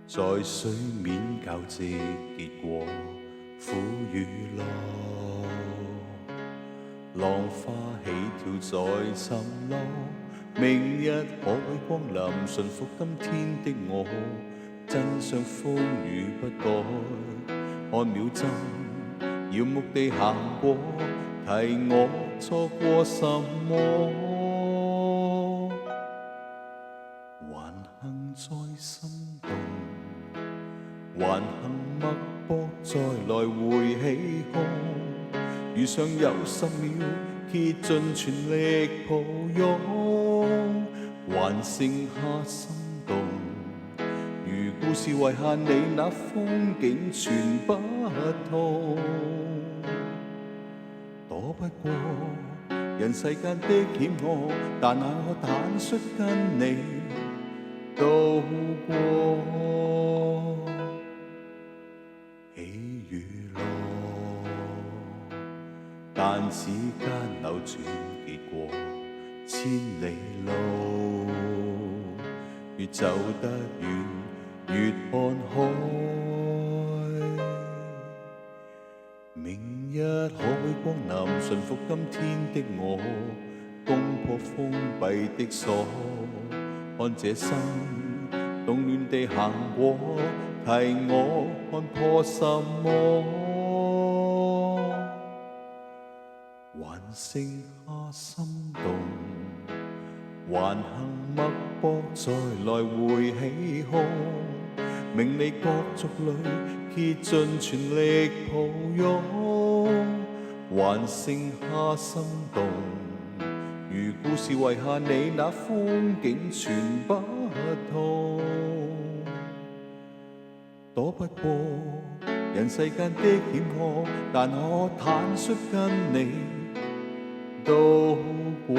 在水面交織結果苦與樂，浪花起跳在沉落，明日可會光臨馴服今天的我，真相風雨不改，看秒針耀目地行過，提我錯過什麼，還幸在心動，還幸脈搏再來回起哄，遇上有10秒竭盡全力抱擁，還剩下心動。如故事遺下你那風景全不同，躲不過人世間的險惡，但那可坦率跟你渡過喜與樂，但此間扭轉結果千里路，越走得遠越看海，明日可會光臨馴服今天的我，攻破封閉的鎖，看這生動亂地行過，提我看破什麼，還剩下心動，還幸脈搏再來回起哄，名利角逐裏竭盡全力抱擁，還剩下心動。如故事遺下你那風景全不同，躲不過人世間的險惡，但可坦率跟你渡過。